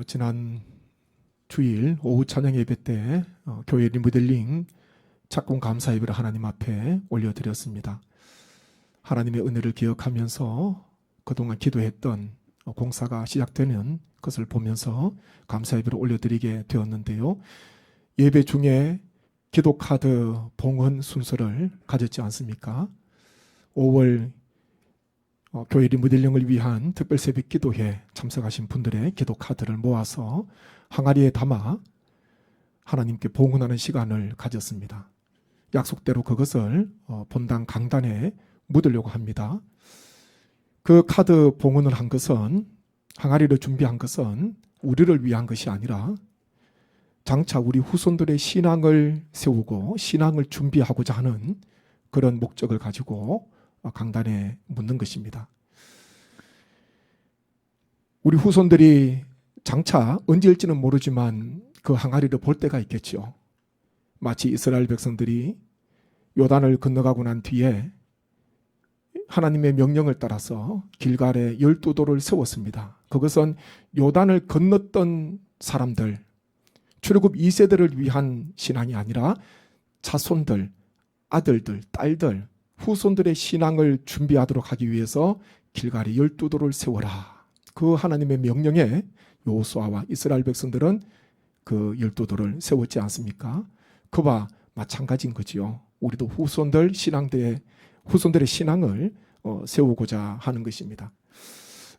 지난 주일 오후 찬양 예배 때 교회 리모델링 착공 감사 예배를 하나님 앞에 올려드렸습니다. 하나님의 은혜를 기억하면서 그동안 기도했던 공사가 시작되는 것을 보면서 감사 예배를 올려드리게 되었는데요. 예배 중에 기도카드 봉헌 순서를 가졌지 않습니까? 5월 교회 리모델링을 위한 특별 새벽 기도회에 참석하신 분들의 기도카드를 모아서 항아리에 담아 하나님께 봉헌하는 시간을 가졌습니다. 약속대로 그것을 본당 강단에 묻으려고 합니다. 그 카드 봉헌을 한 것은, 항아리를 준비한 것은 우리를 위한 것이 아니라 장차 우리 후손들의 신앙을 세우고 신앙을 준비하고자 하는 그런 목적을 가지고 강단에 묻는 것입니다. 우리 후손들이 장차 언제일지는 모르지만 그 항아리를 볼 때가 있겠죠. 마치 이스라엘 백성들이 요단을 건너가고 난 뒤에 하나님의 명령을 따라서 길갈에 12돌을 세웠습니다. 그것은 요단을 건넜던 사람들, 출애굽 2세대를 위한 신앙이 아니라 자손들, 아들들, 딸들, 후손들의 신앙을 준비하도록 하기 위해서 길갈에 12돌을 세워라. 그 하나님의 명령에 여호수아와 이스라엘 백성들은 그 12돌을 세웠지 않습니까? 그와 마찬가지인 거지요. 우리도 후손들의 신앙을 세우고자 하는 것입니다.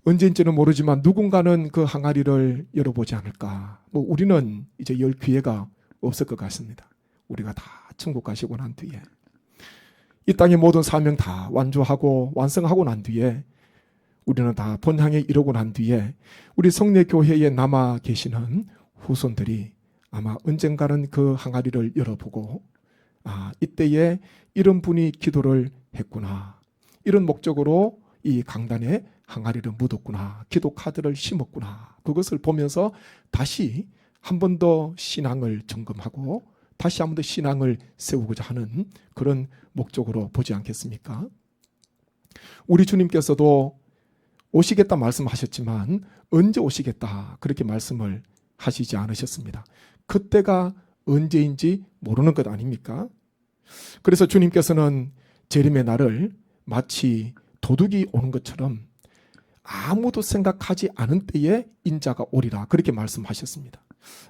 언제인지는 모르지만 누군가는 그 항아리를 열어보지 않을까. 우리는 이제 열 기회가 없을 것 같습니다. 우리가 다 천국 가시고 난 뒤에 이 땅의 모든 사명 다 완주하고 완성하고 난 뒤에 우리는 다 본향에 이르고 난 뒤에 우리 성례교회에 남아 계시는 후손들이 아마 언젠가는 그 항아리를 열어보고 이때에 이런 분이 기도를 했구나, 이런 목적으로 이 강단에 항아리를 묻었구나, 기도 카드를 심었구나, 그것을 보면서 다시 한 번 더 신앙을 점검하고 다시 한 번 더 신앙을 세우고자 하는 그런 목적으로 보지 않겠습니까? 우리 주님께서도 오시겠다 말씀하셨지만 언제 오시겠다 그렇게 말씀을 하시지 않으셨습니다. 그때가 언제인지 모르는 것 아닙니까? 그래서 주님께서는 재림의 날을 마치 도둑이 오는 것처럼 아무도 생각하지 않은 때에 인자가 오리라 그렇게 말씀하셨습니다.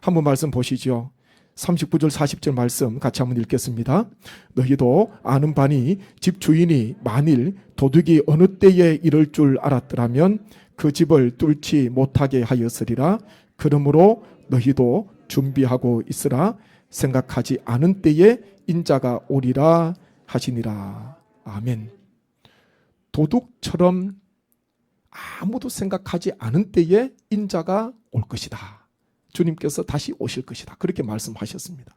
한번 말씀 보시죠. 39절 40절 말씀 같이 한번 읽겠습니다. 너희도 아는 바니 집 주인이 만일 도둑이 어느 때에 이럴 줄 알았더라면 그 집을 뚫지 못하게 하였으리라. 그러므로 너희도 준비하고 있으라. 생각하지 않은 때에 인자가 오리라 하시니라. 아멘. 도둑처럼 아무도 생각하지 않은 때에 인자가 올 것이다. 주님께서 다시 오실 것이다. 그렇게 말씀하셨습니다.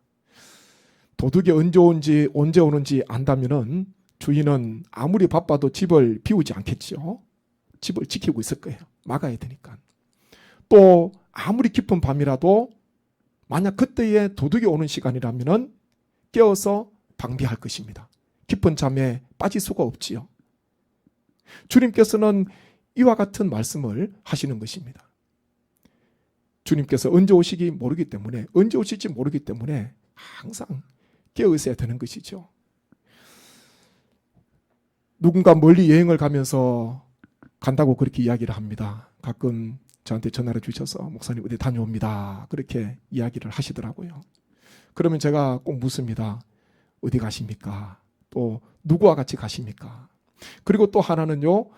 도둑이 언제 오는지 안다면은 주인은 아무리 바빠도 집을 비우지 않겠죠. 집을 지키고 있을 거예요. 막아야 되니까. 또 아무리 깊은 밤이라도 만약 그때에 도둑이 오는 시간이라면은 깨어서 방비할 것입니다. 깊은 잠에 빠질 수가 없지요. 주님께서는 이와 같은 말씀을 하시는 것입니다. 주님께서 언제 오실지 모르기 때문에 항상 깨어 있어야 되는 것이죠. 누군가 멀리 여행을 가면서 간다고 그렇게 이야기를 합니다. 가끔 저한테 전화를 주셔서 목사님 어디 다녀옵니다. 그렇게 이야기를 하시더라고요. 그러면 제가 꼭 묻습니다. 어디 가십니까? 또 누구와 같이 가십니까? 그리고 또 하나는요.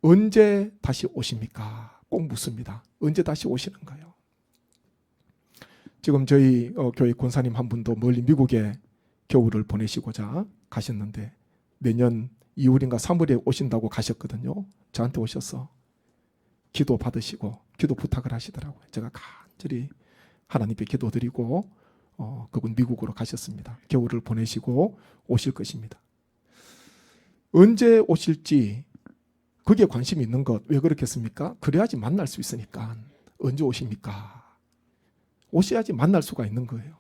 언제 다시 오십니까? 꼭 묻습니다. 언제 다시 오시는가요? 지금 저희 교회 권사님 한 분도 멀리 미국에 겨울을 보내시고자 가셨는데 내년 2월인가 3월에 오신다고 가셨거든요. 저한테 오셔서 기도 받으시고 기도 부탁을 하시더라고요. 제가 간절히 하나님께 기도드리고 그분 미국으로 가셨습니다. 겨울을 보내시고 오실 것입니다. 언제 오실지 그게 관심이 있는 것. 왜 그렇겠습니까? 그래야지 만날 수 있으니까. 언제 오십니까? 오셔야지 만날 수가 있는 거예요.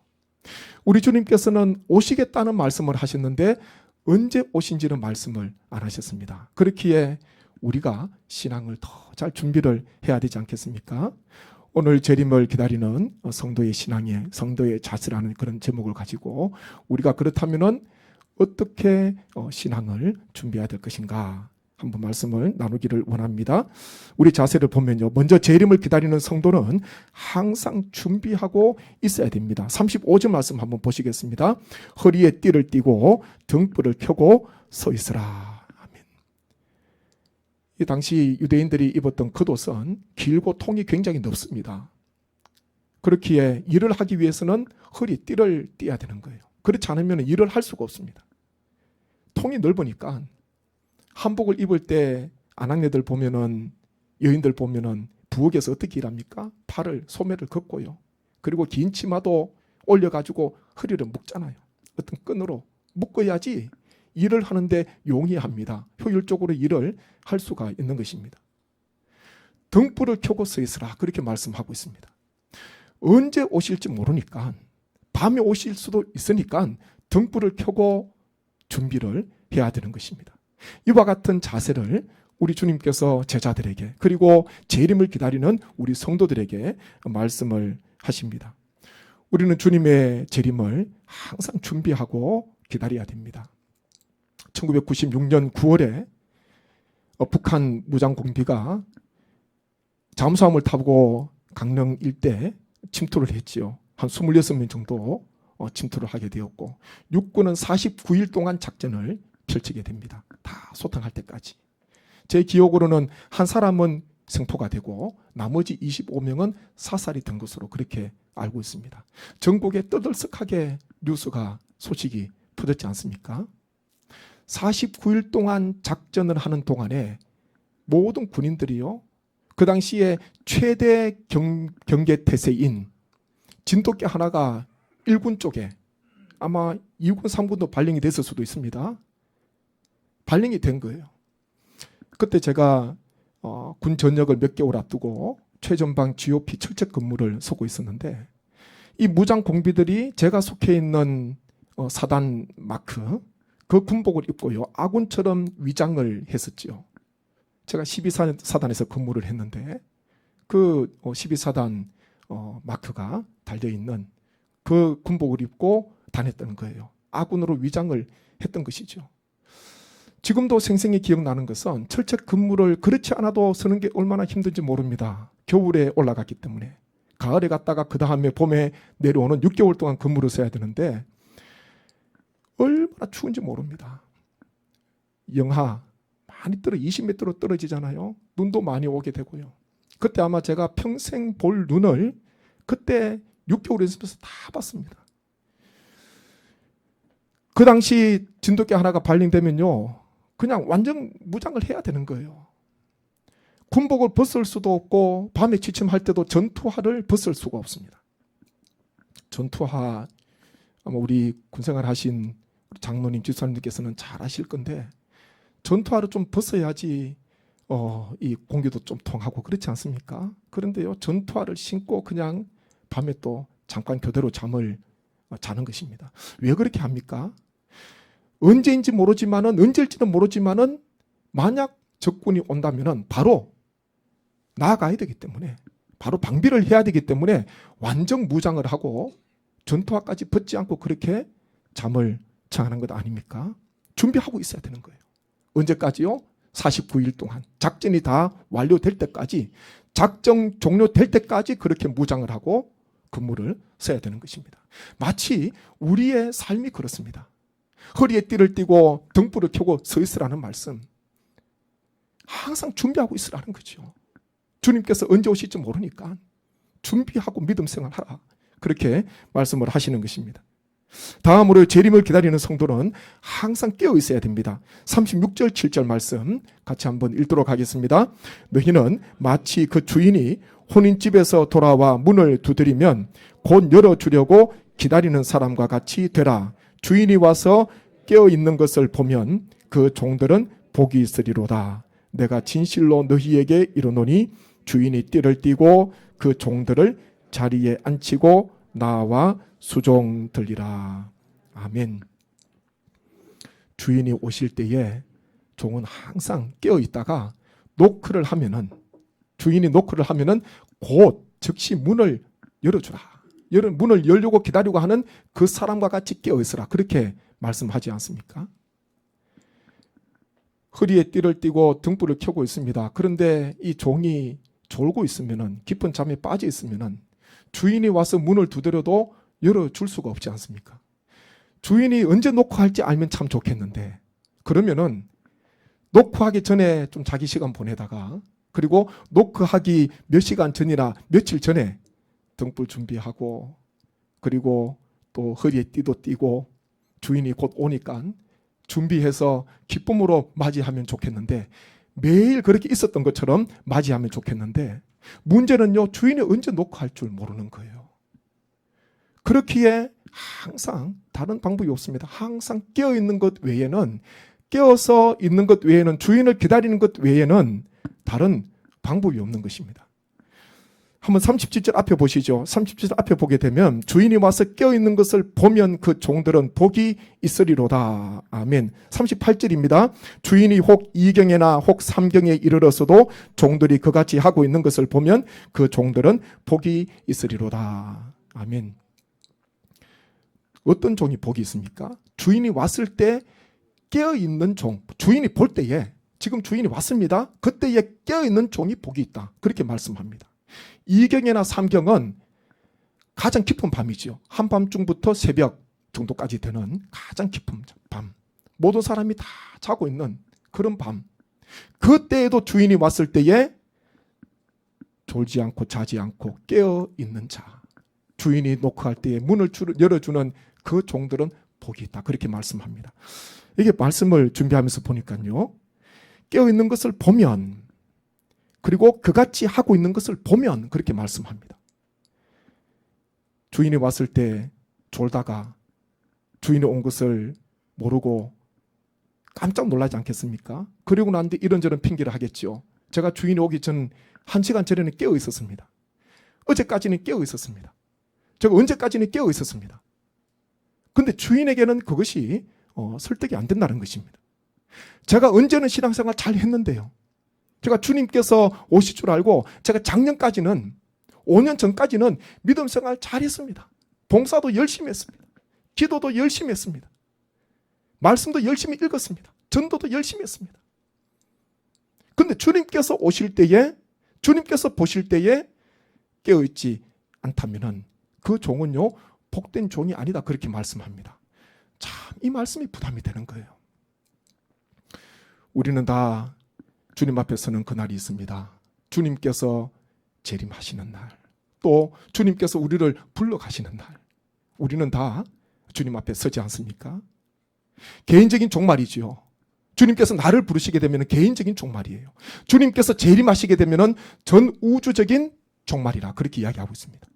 우리 주님께서는 오시겠다는 말씀을 하셨는데 언제 오신지는 말씀을 안 하셨습니다. 그렇기에 우리가 신앙을 더 잘 준비를 해야 되지 않겠습니까? 오늘 재림을 기다리는 성도의 신앙의 성도의 자세라는 그런 제목을 가지고 우리가 그렇다면은 어떻게 신앙을 준비해야 될 것인가 한번 말씀을 나누기를 원합니다. 우리 자세를 보면요. 먼저 재림을 기다리는 성도는 항상 준비하고 있어야 됩니다. 35절 말씀 한번 보시겠습니다. 허리에 띠를 띠고 등불을 켜고 서 있으라. 아멘. 이 당시 유대인들이 입었던 겉옷은 길고 통이 굉장히 넓습니다. 그렇기에 일을 하기 위해서는 허리띠를 띠어야 되는 거예요. 그렇지 않으면 일을 할 수가 없습니다. 통이 넓으니까 한복을 입을 때 아낙네들 보면은 여인들 보면은 부엌에서 어떻게 일합니까? 팔을 소매를 걷고요. 그리고 긴 치마도 올려가지고 허리를 묶잖아요. 어떤 끈으로 묶어야지 일을 하는데 용이합니다. 효율적으로 일을 할 수가 있는 것입니다. 등불을 켜고 서 있으라 그렇게 말씀하고 있습니다. 언제 오실지 모르니까 밤에 오실 수도 있으니까 등불을 켜고 준비를 해야 되는 것입니다. 이와 같은 자세를 우리 주님께서 제자들에게 그리고 재림을 기다리는 우리 성도들에게 말씀을 하십니다. 우리는 주님의 재림을 항상 준비하고 기다려야 됩니다. 1996년 9월에 북한 무장공비가 잠수함을 타고 강릉 일대 침투를 했지요. 한 26명 정도 침투를 하게 되었고 육군은 49일 동안 작전을 펼치게 됩니다. 다 소탕할 때까지. 제 기억으로는 한 사람은 생포가 되고 나머지 25명은 사살이 된 것으로 그렇게 알고 있습니다. 전국에 떠들썩하게 뉴스가 소식이 퍼졌지 않습니까? 49일 동안 작전을 하는 동안에 모든 군인들이요. 그 당시에 최대 경계 태세인 진돗개 하나가 1군 쪽에 아마 2군, 3군도 발령이 됐을 수도 있습니다. 발령이 된 거예요. 그때 제가 군 전역을 몇 개월 앞두고 최전방 GOP 철책 근무를 서고 있었는데 이 무장 공비들이 제가 속해 있는 사단 마크 그 군복을 입고요. 아군처럼 위장을 했었죠. 제가 12사단에서 근무를 했는데 그 12사단 마크가 달려있는 그 군복을 입고 다녔던 거예요. 아군으로 위장을 했던 것이죠. 지금도 생생히 기억나는 것은 철책 근무를 그렇지 않아도 서는 게 얼마나 힘든지 모릅니다. 겨울에 올라갔기 때문에. 가을에 갔다가 그 다음에 봄에 내려오는 6개월 동안 근무를 써야 되는데 얼마나 추운지 모릅니다. 영하 많이 20m로 떨어지잖아요. 눈도 많이 오게 되고요. 그때 아마 제가 평생 볼 눈을 그때 6개월 연습해서 다 봤습니다. 그 당시 진돗개 하나가 발령되면요. 그냥 완전 무장을 해야 되는 거예요. 군복을 벗을 수도 없고 밤에 취침할 때도 전투화를 벗을 수가 없습니다. 전투화 아마 우리 군생활 하신 장로님, 지사님께서는 잘 아실 건데 전투화를 좀 벗어야지 이 공기도 좀 통하고 그렇지 않습니까? 그런데요 전투화를 신고 그냥 밤에 또 잠깐 교대로 잠을 자는 것입니다. 왜 그렇게 합니까? 언제일지는 모르지만은 만약 적군이 온다면은 바로 나아가야 되기 때문에 바로 방비를 해야 되기 때문에 완전 무장을 하고 전투화까지 벗지 않고 그렇게 잠을 청하는 것 아닙니까? 준비하고 있어야 되는 거예요. 언제까지요? 49일 동안 작전이 다 완료될 때까지 작전 종료될 때까지 그렇게 무장을 하고 근무를 써야 되는 것입니다. 마치 우리의 삶이 그렇습니다. 허리에 띠를 띠고 등불을 켜고 서 있으라는 말씀. 항상 준비하고 있으라는 거죠. 주님께서 언제 오실지 모르니까 준비하고 믿음 생활하라. 그렇게 말씀을 하시는 것입니다. 다음으로 재림을 기다리는 성도는 항상 깨어 있어야 됩니다. 36절 7절 말씀 같이 한번 읽도록 하겠습니다. 너희는 마치 그 주인이 혼인집에서 돌아와 문을 두드리면 곧 열어주려고 기다리는 사람과 같이 되라. 주인이 와서 깨어 있는 것을 보면 그 종들은 복이 있으리로다. 내가 진실로 너희에게 이르노니 주인이 띠를 띠고 그 종들을 자리에 앉히고 나와 수종들리라. 아멘. 주인이 오실 때에 종은 항상 깨어 있다가 주인이 노크를 하면은 곧 즉시 문을 열어주라. 문을 열려고 기다리고 하는 그 사람과 같이 깨어있으라. 그렇게 말씀하지 않습니까? 허리에 띠를 띠고 등불을 켜고 있습니다. 그런데 이 종이 졸고 있으면은, 깊은 잠에 빠져 있으면은 주인이 와서 문을 두드려도 열어줄 수가 없지 않습니까? 주인이 언제 녹화할지 알면 참 좋겠는데, 그러면은 녹화하기 전에 좀 자기 시간 보내다가, 그리고 녹화하기 몇 시간 전이나 며칠 전에 등불 준비하고, 그리고 또 허리에 띠도 띠고 주인이 곧 오니까 준비해서 기쁨으로 맞이하면 좋겠는데, 매일 그렇게 있었던 것처럼 맞이하면 좋겠는데, 문제는요, 주인이 언제 녹화할 줄 모르는 거예요. 그렇기에 항상 다른 방법이 없습니다. 항상 깨어있는 것 외에는, 깨어서 있는 것 외에는, 주인을 기다리는 것 외에는 다른 방법이 없는 것입니다. 한번 37절 앞에 보시죠. 37절 앞에 보게 되면, 주인이 와서 깨어있는 것을 보면 그 종들은 복이 있으리로다. 아멘. 38절입니다. 주인이 혹 2경에나 혹 3경에 이르렀어도 종들이 그같이 하고 있는 것을 보면 그 종들은 복이 있으리로다. 아멘. 어떤 종이 복이 있습니까? 주인이 왔을 때 깨어있는 종, 주인이 볼 때에, 지금 주인이 왔습니다. 그때에 깨어있는 종이 복이 있다. 그렇게 말씀합니다. 2경이나 3경은 가장 깊은 밤이죠. 한밤중부터 새벽 정도까지 되는 가장 깊은 밤. 모든 사람이 다 자고 있는 그런 밤. 그때에도 주인이 왔을 때에 졸지 않고 자지 않고 깨어있는 자. 주인이 노크할 때에 문을 열어주는 그 종들은 복이 있다. 그렇게 말씀합니다. 이게 말씀을 준비하면서 보니까요, 깨어있는 것을 보면, 그리고 그같이 하고 있는 것을 보면, 그렇게 말씀합니다. 주인이 왔을 때 졸다가 주인이 온 것을 모르고 깜짝 놀라지 않겠습니까? 그리고 난 뒤 이런저런 핑계를 하겠죠. 제가 주인이 오기 전 1시간 전에는 깨어 있었습니다. 어제까지는 깨어 있었습니다. 제가 언제까지는 깨어 있었습니다. 근데 주인에게는 그것이 설득이 안 된다는 것입니다. 제가 언제는 신앙생활 잘 했는데요. 제가 주님께서 오실 줄 알고 제가 작년까지는, 5년 전까지는 믿음 생활 잘했습니다. 봉사도 열심히 했습니다. 기도도 열심히 했습니다. 말씀도 열심히 읽었습니다. 전도도 열심히 했습니다. 근데 주님께서 오실 때에, 주님께서 보실 때에 깨어있지 않다면은 그 종은요, 복된 종이 아니다. 그렇게 말씀합니다. 참, 이 말씀이 부담이 되는 거예요. 우리는 다 주님 앞에 서는 그날이 있습니다. 주님께서 재림하시는 날, 또 주님께서 우리를 불러가시는 날, 우리는 다 주님 앞에 서지 않습니까? 개인적인 종말이지요. 주님께서 나를 부르시게 되면 개인적인 종말이에요. 주님께서 재림하시게 되면 전 우주적인 종말이라 그렇게 이야기하고 있습니다.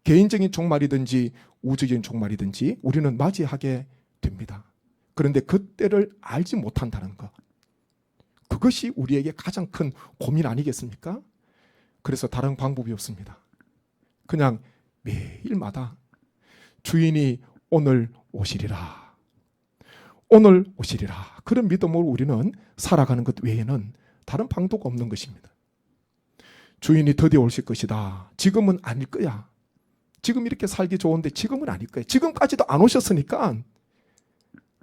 개인적인 종말이든지 우주적인 종말이든지 우리는 맞이하게 됩니다. 그런데 그때를 알지 못한다는 것, 그것이 우리에게 가장 큰 고민 아니겠습니까? 그래서 다른 방법이 없습니다. 그냥 매일마다 주인이 오늘 오시리라, 오늘 오시리라, 그런 믿음으로 우리는 살아가는 것 외에는 다른 방도가 없는 것입니다. 주인이 드디어 오실 것이다. 지금은 아닐 거야. 지금 이렇게 살기 좋은데 지금은 아닐 거야. 지금까지도 안 오셨으니까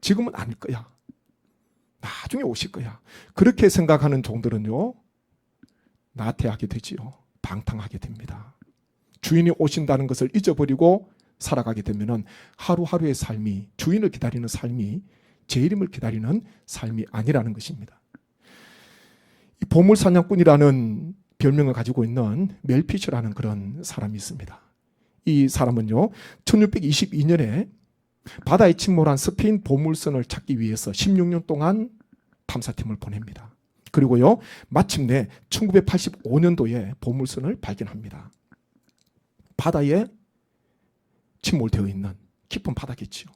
지금은 아닐 거야. 나중에 오실 거야. 그렇게 생각하는 종들은요, 나태하게 되지요. 방탕하게 됩니다. 주인이 오신다는 것을 잊어버리고 살아가게 되면 하루하루의 삶이, 주인을 기다리는 삶이 재림을 기다리는 삶이 아니라는 것입니다. 이 보물사냥꾼이라는 별명을 가지고 있는 멜피셔라는 그런 사람이 있습니다. 이 사람은요, 1622년에 바다에 침몰한 스페인 보물선을 찾기 위해서 16년 동안 탐사팀을 보냅니다. 그리고요, 마침내 1985년도에 보물선을 발견합니다. 바다에 침몰되어 있는 깊은 바다겠지요.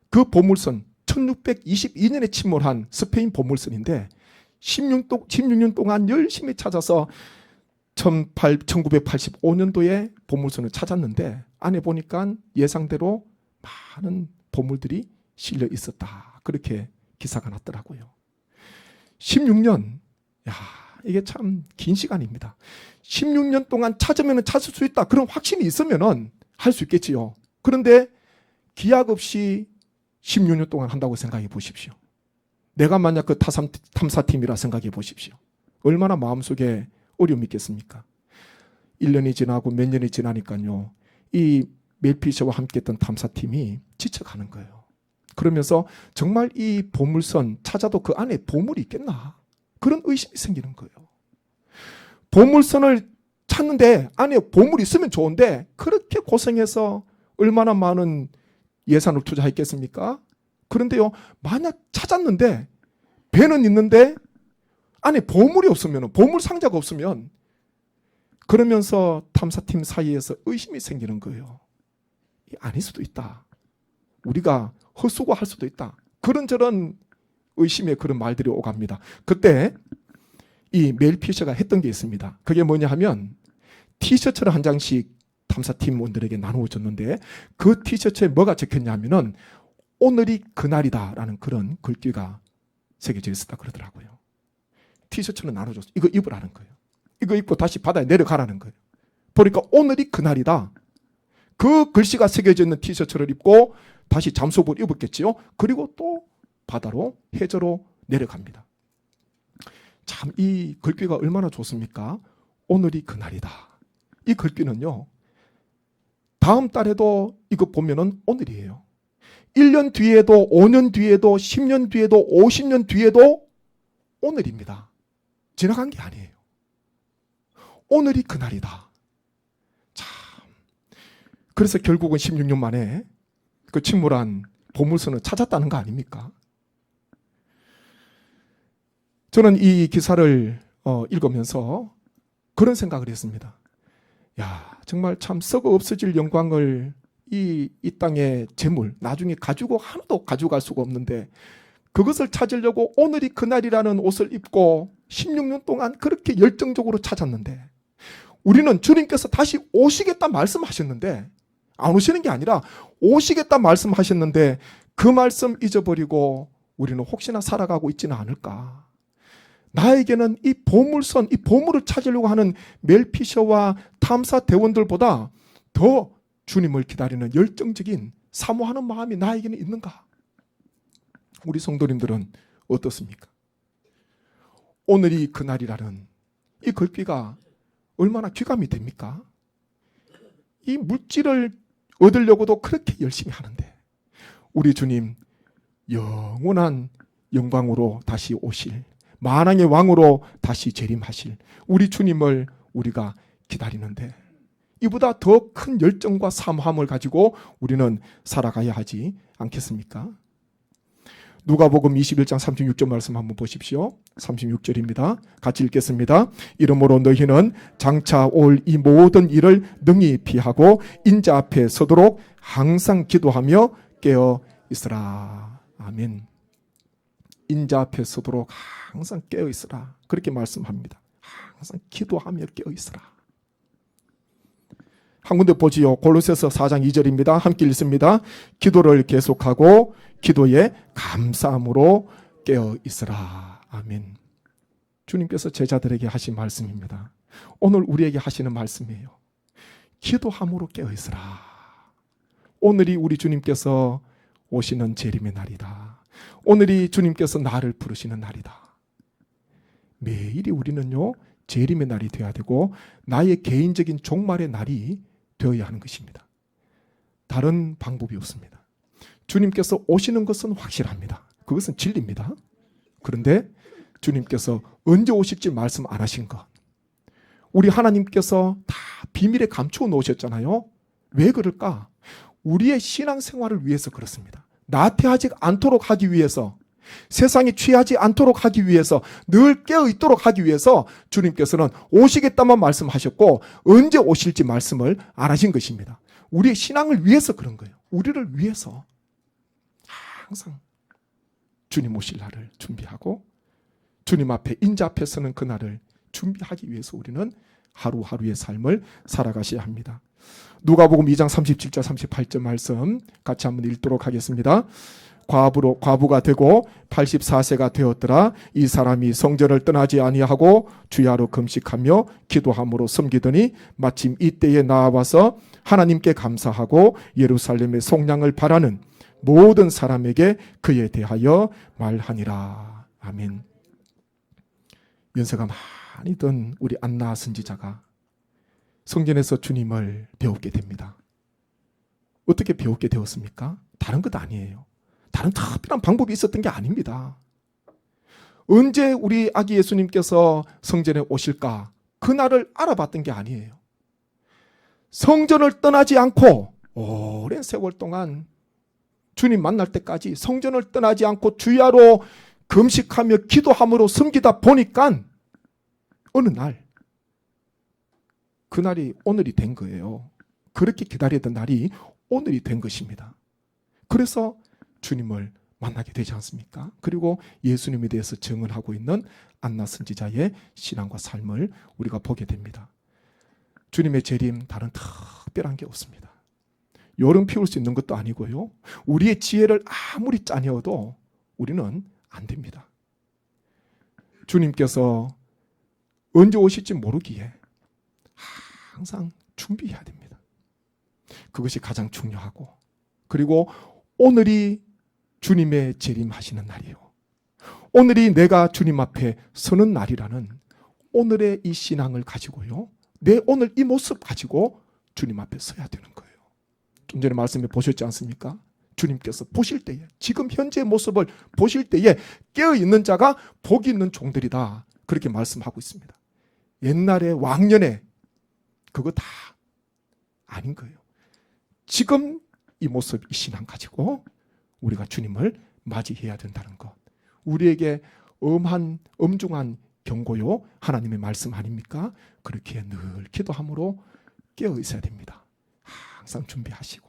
그 보물선, 1622년에 침몰한 스페인 보물선인데 16년 동안 열심히 찾아서 1985년도에 보물선을 찾았는데 안에 보니까 예상대로 많은 보물들이 실려 있었다. 그렇게 기사가 났더라고요. 16년, 이게 참 긴 시간입니다. 16년 동안 찾으면 찾을 수 있다. 그런 확신이 있으면 할 수 있겠지요. 그런데 기약 없이 16년 동안 한다고 생각해 보십시오. 내가 만약 그 탐사팀이라 생각해 보십시오. 얼마나 마음속에 어려움이 있겠습니까? 1년이 지나고 몇 년이 지나니까요. 이 멜피셔와 함께했던 탐사팀이 지쳐가는 거예요. 그러면서 정말 이 보물선 찾아도 그 안에 보물이 있겠나? 그런 의심이 생기는 거예요. 보물선을 찾는데 안에 보물이 있으면 좋은데 그렇게 고생해서 얼마나 많은 예산을 투자했겠습니까? 그런데요, 만약 찾았는데 배는 있는데 안에 보물이 없으면, 보물 상자가 없으면, 그러면서 탐사팀 사이에서 의심이 생기는 거예요. 아닐 수도 있다. 우리가 헛수고할 수도 있다. 그런저런 의심의 그런 말들이 오갑니다. 그때 이 멜피셔가 했던 게 있습니다. 그게 뭐냐 하면 티셔츠를 한 장씩 탐사팀원들에게 나누어 줬는데 그 티셔츠에 뭐가 적혔냐 하면은 오늘이 그날이다 라는 그런 글귀가 새겨져 있었다 그러더라고요. 티셔츠는 나눠줬어. 이거 입으라는 거예요. 이거 입고 다시 바다에 내려가라는 거예요. 보니까 오늘이 그날이다. 그 글씨가 새겨져 있는 티셔츠를 입고 다시 잠수복을 입었겠지요. 그리고 또 바다로 해저로 내려갑니다. 참 이 글귀가 얼마나 좋습니까? 오늘이 그날이다. 이 글귀는요. 다음 달에도 이거 보면은 오늘이에요. 1년 뒤에도 5년 뒤에도 10년 뒤에도 50년 뒤에도 오늘입니다. 지나간 게 아니에요. 오늘이 그날이다. 참. 그래서 결국은 16년 만에 그 침몰한 보물선을 찾았다는 거 아닙니까? 저는 이 기사를 읽으면서 그런 생각을 했습니다. 야, 정말 참 썩어 없어질 영광을 이 땅의 재물, 나중에 가지고 하나도 가져갈 수가 없는데 그것을 찾으려고 오늘이 그날이라는 옷을 입고 16년 동안 그렇게 열정적으로 찾았는데 우리는 주님께서 다시 오시겠다 말씀하셨는데 안 오시는 게 아니라 오시겠다 말씀하셨는데 그 말씀 잊어버리고 우리는 혹시나 살아가고 있지는 않을까. 나에게는 이 보물선, 이 보물을 찾으려고 하는 멜피셔와 탐사 대원들보다 더 주님을 기다리는 열정적인 사모하는 마음이 나에게는 있는가? 우리 성도님들은 어떻습니까? 오늘이 그날이라는 이 글귀가 얼마나 귀감이 됩니까? 이 물질을 얻으려고도 그렇게 열심히 하는데 우리 주님 영원한 영광으로 다시 오실 만왕의 왕으로 다시 재림하실 우리 주님을 우리가 기다리는데 이보다 더 큰 열정과 사모함을 가지고 우리는 살아가야 하지 않겠습니까? 누가복음 21장 36절 말씀 한번 보십시오. 36절입니다. 같이 읽겠습니다. 이러므로 너희는 장차 올 이 모든 일을 능히 피하고 인자 앞에 서도록 항상 기도하며 깨어 있으라. 아멘. 인자 앞에 서도록 항상 깨어 있으라. 그렇게 말씀합니다. 항상 기도하며 깨어 있으라. 한 군데 보지요. 골로새서 4장 2절입니다. 함께 읽습니다. 기도를 계속하고 기도에 감사함으로 깨어 있으라. 아멘. 주님께서 제자들에게 하신 말씀입니다. 오늘 우리에게 하시는 말씀이에요. 기도함으로 깨어 있으라. 오늘이 우리 주님께서 오시는 재림의 날이다. 오늘이 주님께서 나를 부르시는 날이다. 매일이 우리는요 재림의 날이 되어야 되고 나의 개인적인 종말의 날이 되어야 하는 것입니다. 다른 방법이 없습니다. 주님께서 오시는 것은 확실합니다. 그것은 진리입니다. 그런데 주님께서 언제 오실지 말씀 안 하신 것, 우리 하나님께서 다 비밀에 감추어 놓으셨잖아요. 왜 그럴까? 우리의 신앙생활을 위해서 그렇습니다. 나태하지 않도록 하기 위해서, 세상에 취하지 않도록 하기 위해서, 늘 깨어 있도록 하기 위해서 주님께서는 오시겠다만 말씀하셨고 언제 오실지 말씀을 안 하신 것입니다. 우리의 신앙을 위해서 그런 거예요. 우리를 위해서 항상 주님 오실 날을 준비하고 주님 앞에 인자 앞에 서는 그날을 준비하기 위해서 우리는 하루하루의 삶을 살아가셔야 합니다. 누가복음 2장 37절 38절 말씀 같이 한번 읽도록 하겠습니다. 과부가 되고 84세가 되었더라. 이 사람이 성전을 떠나지 아니하고 주야로 금식하며 기도함으로 섬기더니 마침 이때에 나와서 하나님께 감사하고 예루살렘의 속량을 바라는 모든 사람에게 그에 대하여 말하니라. 아멘. 연세가 많이 든 우리 안나 선지자가 성전에서 주님을 배우게 됩니다. 어떻게 배우게 되었습니까? 다른 것 아니에요. 다른 특별한 방법이 있었던 게 아닙니다. 언제 우리 아기 예수님께서 성전에 오실까? 그날을 알아봤던 게 아니에요. 성전을 떠나지 않고 오랜 세월 동안 주님 만날 때까지 성전을 떠나지 않고 주야로 금식하며 기도함으로 섬기다 보니까 어느 날 그날이 오늘이 된 거예요. 그렇게 기다리던 날이 오늘이 된 것입니다. 그래서 주님을 만나게 되지 않습니까? 그리고 예수님에 대해서 증언하고 있는 안나 선지자의 신앙과 삶을 우리가 보게 됩니다. 주님의 재림 다른 특별한 게 없습니다. 여름 피울 수 있는 것도 아니고요. 우리의 지혜를 아무리 짜내어도 우리는 안 됩니다. 주님께서 언제 오실지 모르기에 항상 준비해야 됩니다. 그것이 가장 중요하고, 그리고 오늘이 주님의 재림하시는 날이에요. 오늘이 내가 주님 앞에 서는 날이라는 오늘의 이 신앙을 가지고요, 내 오늘 이 모습 가지고 주님 앞에 서야 되는 거예요. 좀 전에 말씀해 보셨지 않습니까? 주님께서 보실 때에, 지금 현재의 모습을 보실 때에 깨어있는 자가 복이 있는 종들이다, 그렇게 말씀하고 있습니다. 옛날에 왕년에 그거 다 아닌 거예요. 지금 이 모습, 이 신앙 가지고 우리가 주님을 맞이해야 된다는 것, 우리에게 엄중한 경고요, 하나님의 말씀 아닙니까? 그렇게 늘 기도함으로 깨어 있어야 됩니다. 항상 준비하시고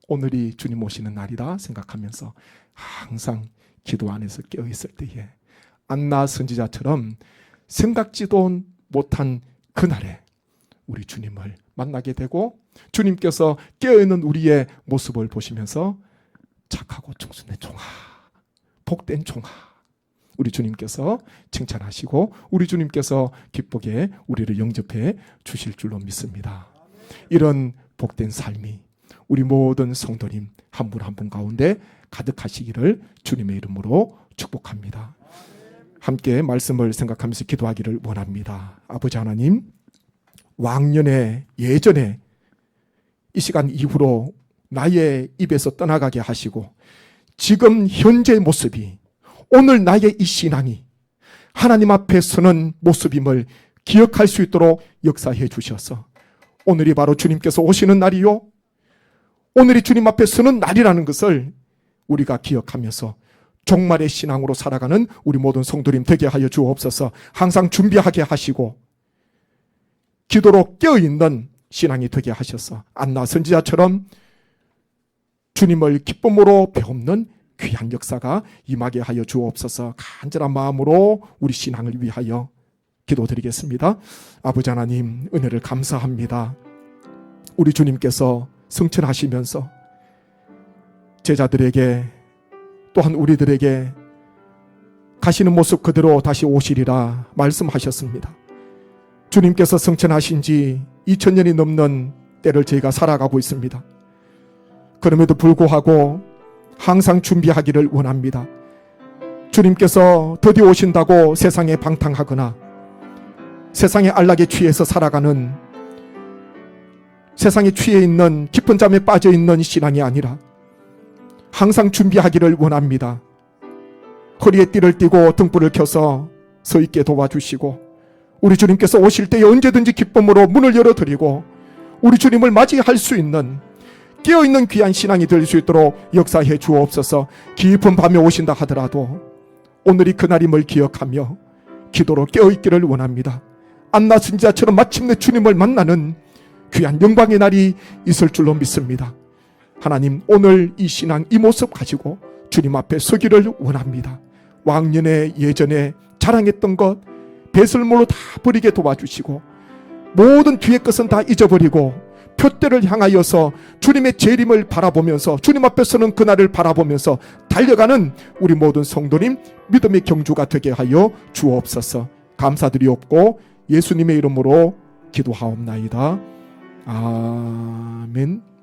오늘이 주님 오시는 날이다 생각하면서 항상 기도 안에서 깨어 있을 때에 안나 선지자처럼 생각지도 못한 그날에 우리 주님을 만나게 되고, 주님께서 깨어있는 우리의 모습을 보시면서 착하고 청순한 종아, 복된 종아, 우리 주님께서 칭찬하시고 우리 주님께서 기쁘게 우리를 영접해 주실 줄로 믿습니다. 이런 복된 삶이 우리 모든 성도님 한 분 한 분 가운데 가득하시기를 주님의 이름으로 축복합니다. 함께 말씀을 생각하면서 기도하기를 원합니다. 아버지 하나님, 왕년에 예전에 이 시간 이후로 나의 입에서 떠나가게 하시고 지금 현재의 모습이, 오늘 나의 이 신앙이 하나님 앞에 서는 모습임을 기억할 수 있도록 역사해 주셔서 오늘이 바로 주님께서 오시는 날이요, 오늘이 주님 앞에 서는 날이라는 것을 우리가 기억하면서 종말의 신앙으로 살아가는 우리 모든 성도님 되게 하여 주옵소서. 항상 준비하게 하시고 기도로 깨어있는 신앙이 되게 하셔서 안나 선지자처럼 주님을 기쁨으로 배우는 귀한 역사가 임하게 하여 주옵소서. 간절한 마음으로 우리 신앙을 위하여 기도드리겠습니다. 아버지 하나님, 은혜를 감사합니다. 우리 주님께서 성천하시면서 제자들에게 또한 우리들에게 가시는 모습 그대로 다시 오시리라 말씀하셨습니다. 주님께서 성천하신 지 2000년이 넘는 때를 저희가 살아가고 있습니다. 그럼에도 불구하고 항상 준비하기를 원합니다. 주님께서 드디어 오신다고 세상에 방탕하거나 세상의 안락에 취해서 살아가는, 세상에 취해 있는 깊은 잠에 빠져 있는 신앙이 아니라 항상 준비하기를 원합니다. 허리에 띠를 띠고 등불을 켜서 서 있게 도와주시고 우리 주님께서 오실 때에 언제든지 기쁨으로 문을 열어드리고 우리 주님을 맞이할 수 있는 깨어있는 귀한 신앙이 될 수 있도록 역사해 주옵소서. 깊은 밤에 오신다 하더라도 오늘이 그날임을 기억하며 기도로 깨어있기를 원합니다. 안나 선지자처럼 마침내 주님을 만나는 귀한 영광의 날이 있을 줄로 믿습니다. 하나님, 오늘 이 신앙, 이 모습 가지고 주님 앞에 서기를 원합니다. 왕년에 예전에 자랑했던 것 배설물로 다 버리게 도와주시고 모든 뒤의 것은 다 잊어버리고 표대를 향하여서 주님의 재림을 바라보면서 주님 앞에서는 그날을 바라보면서 달려가는 우리 모든 성도님 믿음의 경주가 되게 하여 주옵소서. 감사드리옵고 예수님의 이름으로 기도하옵나이다. 아멘.